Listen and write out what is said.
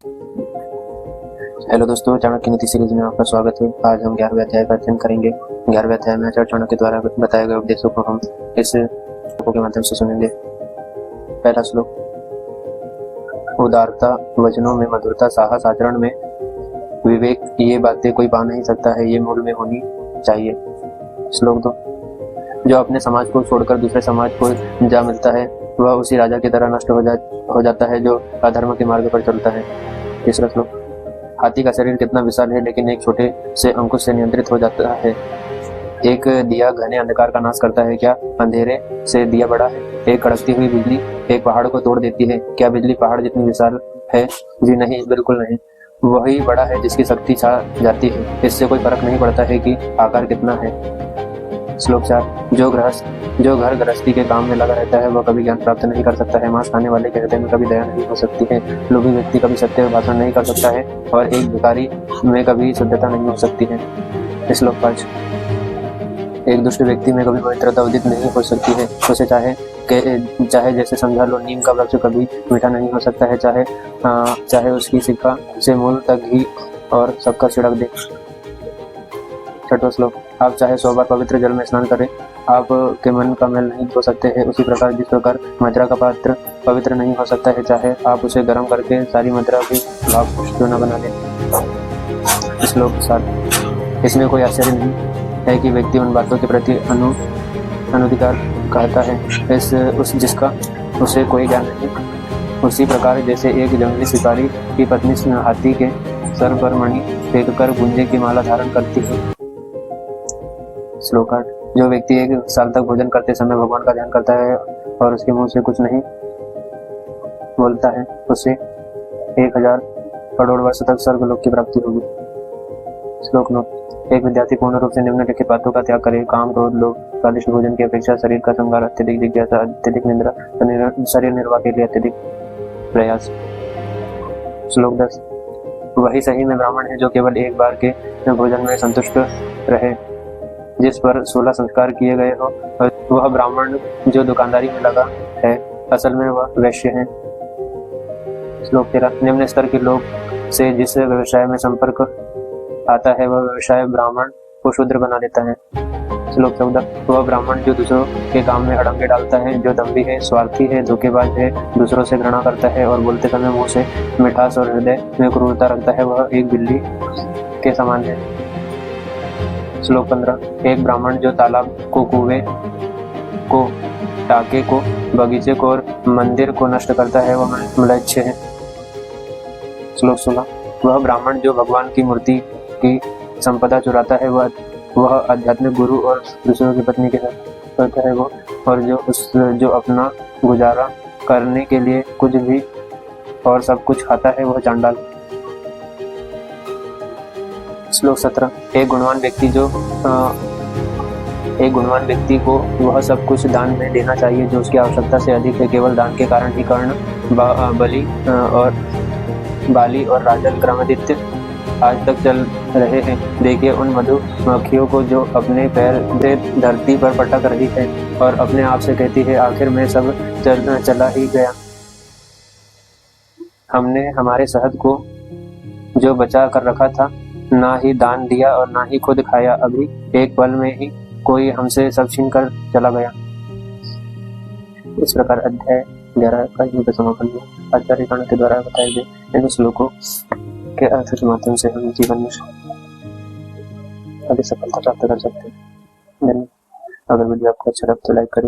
Hello दोस्तों, चाणक्य नीति series में आपका स्वागत है। आज हम 11वें अध्याय का अध्ययन करेंगे। 11वें अध्याय में आचार्य चाणक्य द्वारा बताए गए उपदेशों को हम इस श्लोकों के माध्यम से सुनेंगे। पहला श्लोक, उदारता वचनों में मधुरता, साहस आचरण में विवेक, ये बातें कोई पा नहीं सकता है, ये मूल में होनी चाहिए। श्लोक 2, जो अपने समाज को छोड़कर दूसरे समाज को जा मिलता है वह उसी राजा की तरह नष्ट हो जाता है जो अधर्म के मार्ग पर चलता है। तीसरा श्लोक, हाथी का शरीर कितना विशाल है लेकिन एक छोटे से अंकुश से नियंत्रित हो जाता है। एक दिया घने अंधकार का नाश करता है, क्या अंधेरे से दिया बड़ा है? एक कड़कती हुई बिजली एक पहाड़ को तोड़ देती है, क्या बिजली पहाड़ जितनी विशाल है? जी नहीं, बिल्कुल नहीं। वही बड़ा है जिसकी शक्ति छा जाती है, इससे कोई फर्क नहीं पड़ता है कि आकार कितना है। श्लोक 4, जो घर गृहस्थी के काम में लगा रहता है वह कभी ज्ञान प्राप्त नहीं कर सकता है। मांस खाने वाले के हृदय में कभी दया नहीं हो सकती है। लोभी व्यक्ति कभी सत्य भाषण नहीं कर सकता है और एक भिखारी में कभी शुद्धता नहीं हो सकती है। श्लोक 5, एक दुष्ट व्यक्ति में कभी पवित्रता उदित नहीं हो सकती है। उसे चाहे जैसे समझा लो, नीम का वृक्ष कभी मीठा नहीं हो सकता है, चाहे उसकी शिखा से मूल तक घी और शक्कर छिड़क दे। छठवां श्लोक, आप चाहे 100 बार पवित्र जल में स्नान करें, आपके मन का मैल नहीं धो सकते हैं। उसी प्रकार जिस प्रकार मदिरा का पात्र पवित्र नहीं हो सकता है, चाहे आप उसे गर्म करके सारी मदिरा भी भाप क्यों न बना दें। श्लोक 7, इसमें कोई आश्चर्य नहीं है कि व्यक्ति उन बातों के प्रति अनुधिकार कहता है जिसका उसे कोई ज्ञान नहीं। उसी प्रकार जैसे एक जंगली शिकारी की पत्नी हाथी के सर पर मणि फेंककर गुंजे की माला धारण करती है। श्लोक 8, जो व्यक्ति 1 साल तक भोजन करते समय भगवान का ध्यान करता है और उसके मुंह से कुछ नहीं बोलता है, उसे 1000 करोड़ वर्ष तक स्वर्गलोक की प्राप्ति होगी। श्लोक 9, एक विद्यार्थी पूर्ण रूप से निम्नलिखित बातों का त्याग करे, काम, क्रोध, लोभ, स्वादिष्ट भोजन की अपेक्षा, शरीर का श्रृंगार, अत्यधिक जिज्ञासा, अत्यधिक निद्रा, शरीर निर्वाह के लिए अत्यधिक प्रयास। श्लोक 10, वही सही में ब्राह्मण है जो केवल एक बार के भोजन में संतुष्ट रहे, जिस पर 16 संस्कार किए गए हो। वह ब्राह्मण जो दुकानदारी में लगा है, असल में वह वैश्य है। श्लोक 13, निम्न स्तर के लोग से जिस व्यवसाय में संपर्क आता है वह व्यवसाय ब्राह्मण को शूद्र बना देता है। श्लोक 14, वह ब्राह्मण जो दूसरों के काम में अड़ंगे डालता है, जो दंभी है, स्वार्थी है, धोखेबाज है, दूसरों से घृणा करता है और बोलते समय मुंह से मिठास और हृदय में क्रूरता रखता है, वह एक बिल्ली के समान है। श्लोक 15, एक ब्राह्मण जो तालाब को, कुएं को, टाके को, बगीचे को और मंदिर को नष्ट करता है वह म्लेच्छ है। श्लोक 16, वह ब्राह्मण जो भगवान की मूर्ति की संपदा चुराता है, वह आध्यात्मिक गुरु और दूसरों की पत्नी के साथ करता है वो, और जो अपना गुजारा करने के लिए कुछ भी और सब कुछ खाता है वह चांडाल। श्लोक 17, एक गुणवान व्यक्ति को वह सब कुछ दान में देना चाहिए जो उसकी आवश्यकता से अधिक है। केवल दान के कारण ही कर्ण, बाली और राजा विक्रमादित्य आज तक चल रहे हैं। देखिए उन मधुमक्खियों को जो अपने पैर से धरती पर पटक रही है और अपने आप से कहती है, आखिर में सब चला ही गया। हमने हमारे शहद को जो बचा कर रखा था ना ही दान दिया और ना ही खुद खाया, अभी एक पल में ही कोई हमसे सब छीन कर चला गया। इस प्रकार अध्याय 11 का यहीं पर समापन हुआ। आचार्य चाणक्य द्वारा बताए गए इन श्लोकों के अर्थ के माध्यम से हम जीवन में अधिक सफलता प्राप्त कर सकते हैं। धन्यवाद। अगर वीडियो आपको अच्छा लगे तो लाइक करें।